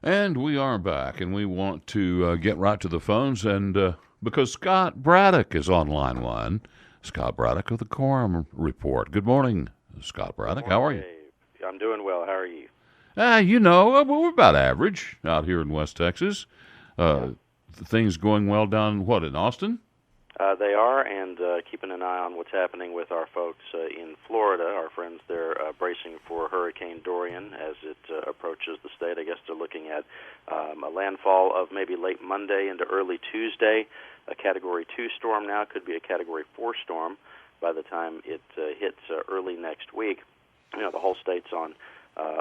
And we are back, and we want to get right to the phones, and because Scott Braddock is on line one. Scott Braddock of the Quorum Report. Good morning, Scott Braddock. Good How morning, are you? Dave. I'm doing well. How are you? We're about average out here in West Texas. Things going well down, in Austin? They are, and keeping an eye on what's happening with our folks in Florida. Our friends there bracing for Hurricane Dorian as it approaches the state. I guess they're looking at a landfall of maybe late Monday into early Tuesday. A Category 2 storm now could be a Category 4 storm by the time it hits early next week. You know, the whole state's on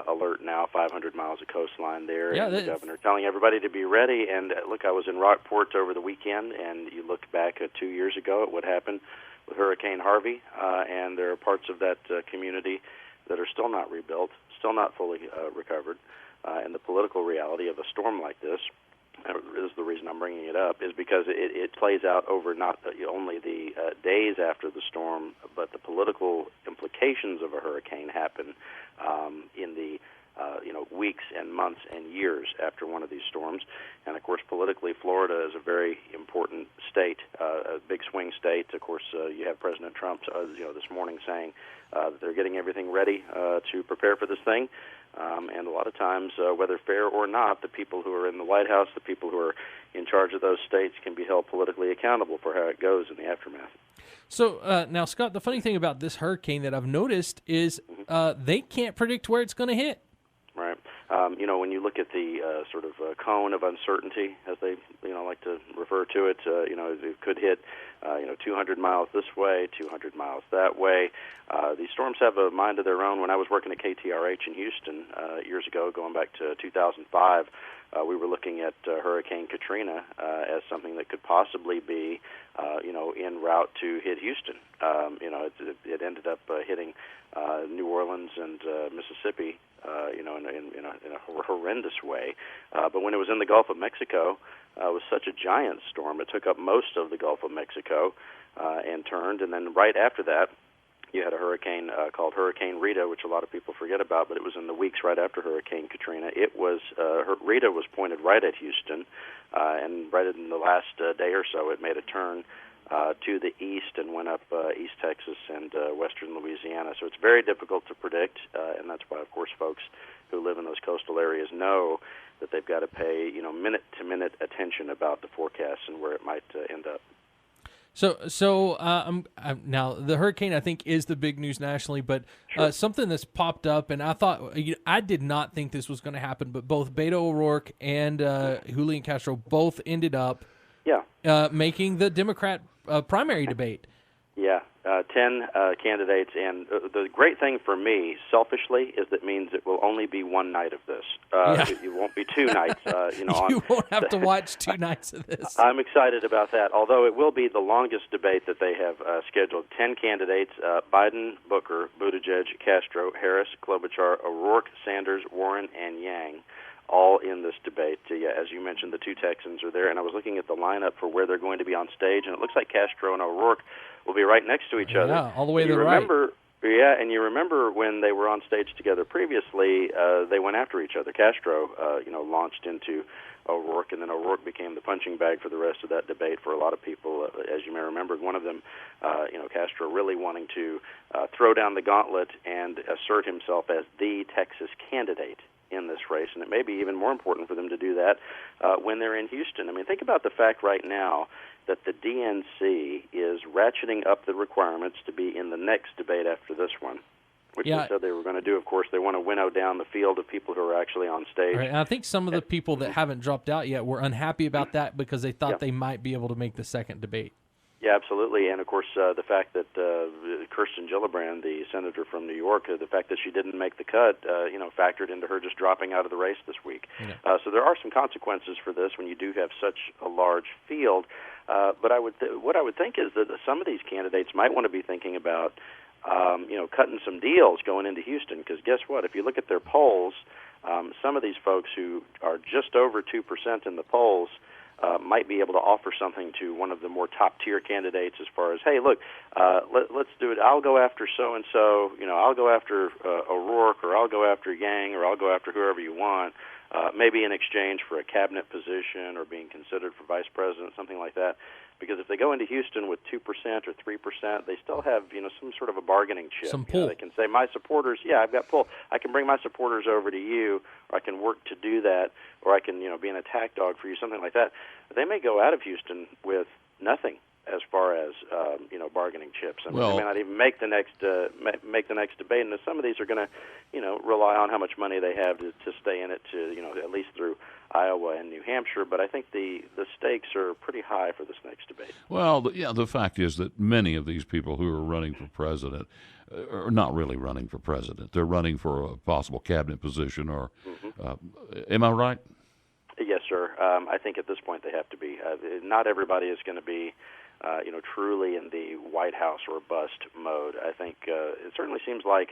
alert now, 500 miles of coastline there, and the governor telling everybody to be ready. And look, I was in Rockport over the weekend, and you look back 2 years ago at what happened with Hurricane Harvey, and there are parts of that community that are still not rebuilt, still not fully recovered. And the political reality of a storm like this, is the reason I'm bringing it up, is because it plays out over not only the days after the storm, but the political implications of a hurricane happen in the weeks and months and years after one of these storms. And of course, politically, Florida is a very important state, a big swing state. Of course, you have President Trump, this morning saying that they're getting everything ready to prepare for this thing. And a lot of times, whether fair or not, the people who are in the White House, the people who are in charge of those states, can be held politically accountable for how it goes in the aftermath. So now, Scott, the funny thing about this hurricane that I've noticed is they can't predict where it's going to hit. Right. When you look at the sort of cone of uncertainty, as they like to refer to it, it could hit 200 miles this way, 200 miles that way. These storms have a mind of their own. When I was working at KTRH in Houston years ago, going back to 2005, we were looking at Hurricane Katrina as something that could possibly be, en route to hit Houston. It ended up hitting New Orleans and Mississippi, in a horrendous way. But when it was in the Gulf of Mexico, it was such a giant storm. It took up most of the Gulf of Mexico and turned. And then right after that, you had a hurricane called Hurricane Rita, which a lot of people forget about, but it was in the weeks right after Hurricane Katrina. Rita was pointed right at Houston, and right in the last day or so, it made a turn to the east and went up East Texas and western Louisiana. So it's very difficult to predict, and that's why, of course, folks who live in those coastal areas know that they've got to pay, minute-to-minute attention about the forecasts and where it might end up. So now the hurricane, I think, is the big news nationally, but Sure. Something that's popped up, and I did not think this was going to happen, but both Beto O'Rourke and Julian Castro both ended up making the Democrat primary debate. Yeah, 10 candidates, and the great thing for me, selfishly, is that means it will only be one night of this. It won't be two nights. You won't have to watch 2 nights of this. I'm excited about that, although it will be the longest debate that they have scheduled. 10 candidates, Biden, Booker, Buttigieg, Castro, Harris, Klobuchar, O'Rourke, Sanders, Warren, and Yang, all in this debate. As you mentioned, the two Texans are there, and I was looking at the lineup for where they're going to be on stage, and it looks like Castro and O'Rourke will be right next to each other. Yeah, all the way to the right. Yeah, and you remember when they were on stage together previously, they went after each other. Castro, launched into O'Rourke, and then O'Rourke became the punching bag for the rest of that debate for a lot of people. As you may remember, one of them, Castro really wanting to throw down the gauntlet and assert himself as the Texas candidate in this race, and it may be even more important for them to do that when they're in Houston. I mean, think about the fact right now that the DNC is ratcheting up the requirements to be in the next debate after this one, which they said they were going to do. Of course, they want to winnow down the field of people who are actually on stage. Right, and I think some of the people that haven't dropped out yet were unhappy about that because they thought they might be able to make the second debate. Yeah, absolutely. And, of course, the fact that Kirsten Gillibrand, the senator from New York, the fact that she didn't make the cut, factored into her just dropping out of the race this week. Yeah. So there are some consequences for this when you do have such a large field. But what I would think is that some of these candidates might want to be thinking about, cutting some deals going into Houston, because guess what? If you look at their polls, some of these folks who are just over 2% in the polls might be able to offer something to one of the more top-tier candidates as far as, hey, look, let's do it. I'll go after so-and-so. I'll go after O'Rourke, or I'll go after Yang, or I'll go after whoever you want. maybe in exchange for a cabinet position or being considered for vice president, something like that. Because if they go into Houston with 2% or 3%, they still have, some sort of a bargaining chip. Some pull. They can say, my supporters, I've got pull. I can bring my supporters over to you, or I can work to do that, or I can, be an attack dog for you, something like that. They may go out of Houston with nothing as far as bargaining chips. I mean, they may not even make the next debate. And some of these are going to rely on how much money they have to stay in it to at least through Iowa and New Hampshire. But I think the stakes are pretty high for this next debate. Well, the fact is that many of these people who are running for president are not really running for president. They're running for a possible cabinet position. Or am I right? Yes, sir. I think at this point they have to be. Not everybody is going to be truly in the White House or bust mode. I think it certainly seems like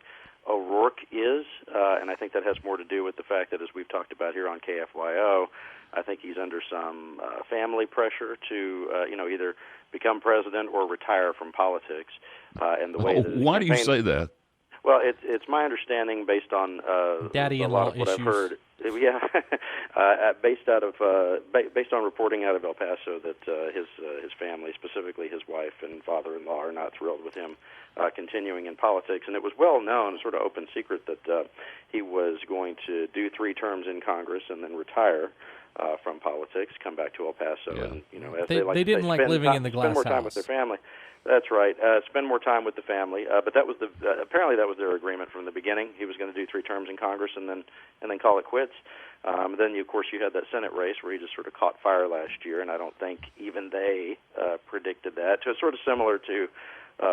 O'Rourke is, and I think that has more to do with the fact that, as we've talked about here on KFYO, I think he's under some family pressure to, either become president or retire from politics. And the way that why do you say that? Well, it's my understanding, based on a lot of what I've heard. Yeah, based on reporting out of El Paso, that his family, specifically his wife and father-in-law, are not thrilled with him continuing in politics. And it was well known, sort of open secret, that he was going to do 3 terms in Congress and then retire from politics, come back to El Paso, and as they didn't like living in the glass house. Spend more time with their family. That's right. Spend more time with the family. But that was apparently that was their agreement from the beginning. He was going to do 3 terms in Congress and then call it quits. Then, of course, you had that Senate race where he just sort of caught fire last year, and I don't think even they predicted that. So it's sort of similar to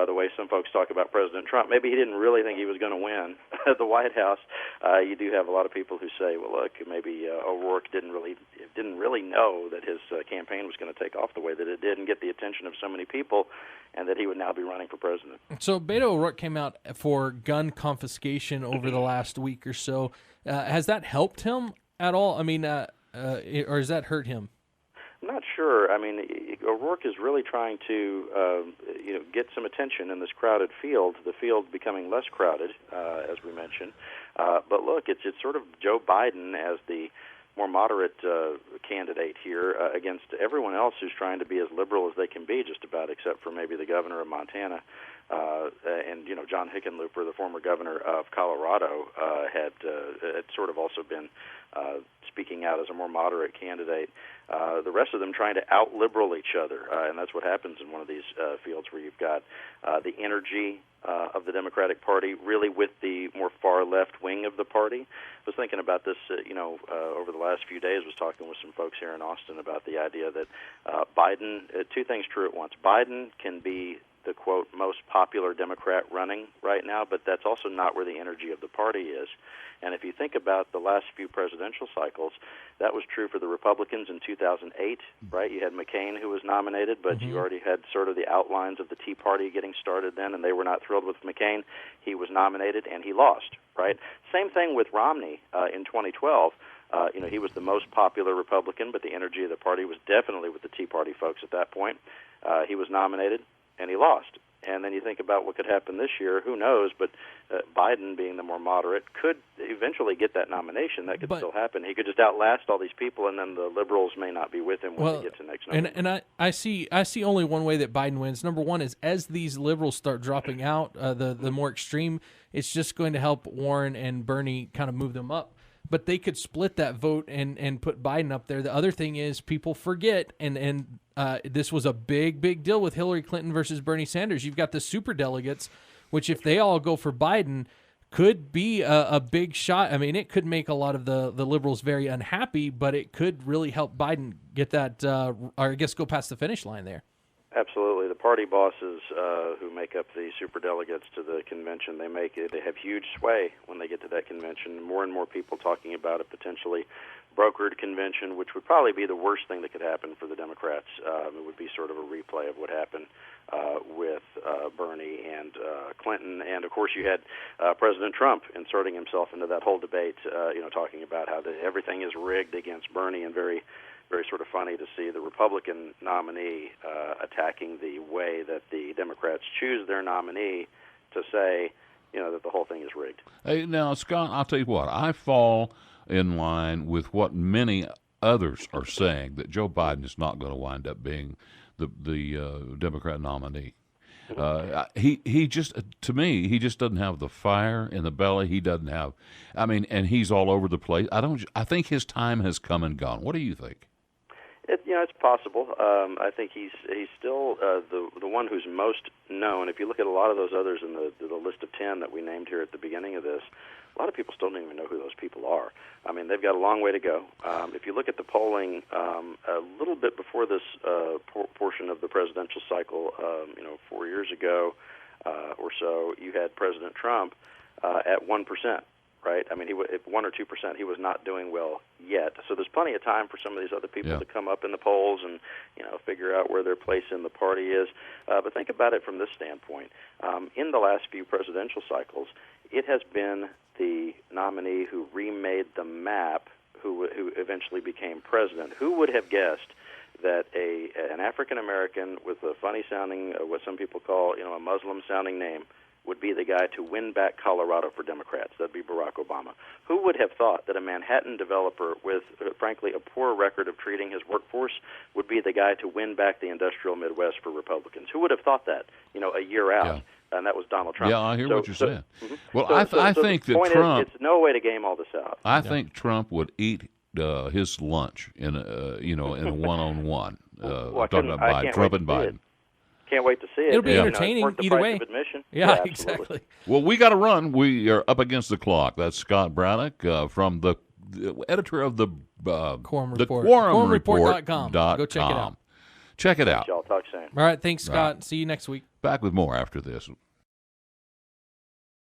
the way some folks talk about President Trump. Maybe he didn't really think he was going to win the White House. You do have a lot of people who say, well, look, maybe O'Rourke didn't really know that his campaign was going to take off the way that it did and get the attention of so many people, and that he would now be running for president. So Beto O'Rourke came out for gun confiscation over the last week or so. Has that helped him at all? I mean, or has that hurt him? I'm not sure. I mean, O'Rourke is really trying to, get some attention in this crowded field. The field becoming less crowded, as we mentioned. But look, it's sort of Joe Biden as the more moderate candidate here against everyone else who's trying to be as liberal as they can be, just about, except for maybe the governor of Montana. And John Hickenlooper, the former governor of Colorado, had sort of also been speaking out as a more moderate candidate. The rest of them trying to out-liberal each other, and that's what happens in one of these fields where you've got the energy of the Democratic Party really with the more far-left wing of the party. I was thinking about this, over the last few days. I was talking with some folks here in Austin about the idea that Biden, 2 things true at once. Biden can be the, quote, most popular Democrat running right now, but that's also not where the energy of the party is. And if you think about the last few presidential cycles, that was true for the Republicans in 2008, right? You had McCain, who was nominated, but you already had sort of the outlines of the Tea Party getting started then, and they were not thrilled with McCain. He was nominated, and he lost, right? Same thing with Romney in 2012. He was the most popular Republican, but the energy of the party was definitely with the Tea Party folks at that point. He was nominated, and he lost. And then you think about what could happen this year, who knows, but Biden, being the more moderate, could eventually get that nomination. That could still happen. He could just outlast all these people, and then the liberals may not be with him when they get to next November. And I see only one way that Biden wins. Number one is, as these liberals start dropping out, the more extreme, it's just going to help Warren and Bernie kind of move them up. But they could split that vote and put Biden up there. The other thing is, people forget, and this was a big deal with Hillary Clinton versus Bernie Sanders. You've got the superdelegates, which if they all go for Biden, could be a big shot. I mean, it could make a lot of the liberals very unhappy, but it could really help Biden get that, or I guess go past the finish line there. Absolutely. The party bosses who make up the superdelegates to the convention, they have huge sway when they get to that convention. More and more people talking about a potentially brokered convention, which would probably be the worst thing that could happen for the Democrats. It would be sort of a replay of what happened with Bernie and Clinton. And, of course, you had President Trump inserting himself into that whole debate, talking about how everything is rigged against Bernie, and very sort of funny to see the Republican nominee attacking the way that the Democrats choose their nominee to say, that the whole thing is rigged. Hey, now, Scott, I'll tell you what, I fall in line with what many others are saying, that Joe Biden is not going to wind up being the Democrat nominee. He just, to me, he just doesn't have the fire in the belly. He doesn't have, I mean, and he's all over the place. I think his time has come and gone. What do you think? It's possible. I think he's still the one who's most known. If you look at a lot of those others in the list of 10 that we named here at the beginning of this, a lot of people still don't even know who those people are. I mean, they've got a long way to go. If you look at the polling a little bit before this portion of the presidential cycle, 4 years ago or so, you had President Trump at 1%. Right? I mean, at 1 or 2%, he was not doing well yet. So there's plenty of time for some of these other people to come up in the polls and, figure out where their place in the party is. But think about it from this standpoint. In the last few presidential cycles, it has been the nominee who remade the map who eventually became president. Who would have guessed that an African American with a funny-sounding, what some people call, a Muslim-sounding name, would be the guy to win back Colorado for Democrats? That'd be Barack Obama. Who would have thought that a Manhattan developer with, frankly, a poor record of treating his workforce would be the guy to win back the industrial Midwest for Republicans? Who would have thought that, a year out? Yeah. And that was Donald Trump. Yeah, I hear what you're saying. Mm-hmm. Well, I think that Trump... it's no way to game all this out. I think Trump would eat his lunch in a one-on-one. I'm talking about Trump and Biden. Can't wait to see it. It'll be entertaining either way. Yeah, exactly. Well, we got to run. We are up against the clock. That's Scott Braddock from the editor of the Quorum Report. QuorumReport.com. Go check it out. Check it out. Y'all talk soon. All right. Thanks, Scott. See you next week. Back with more after this.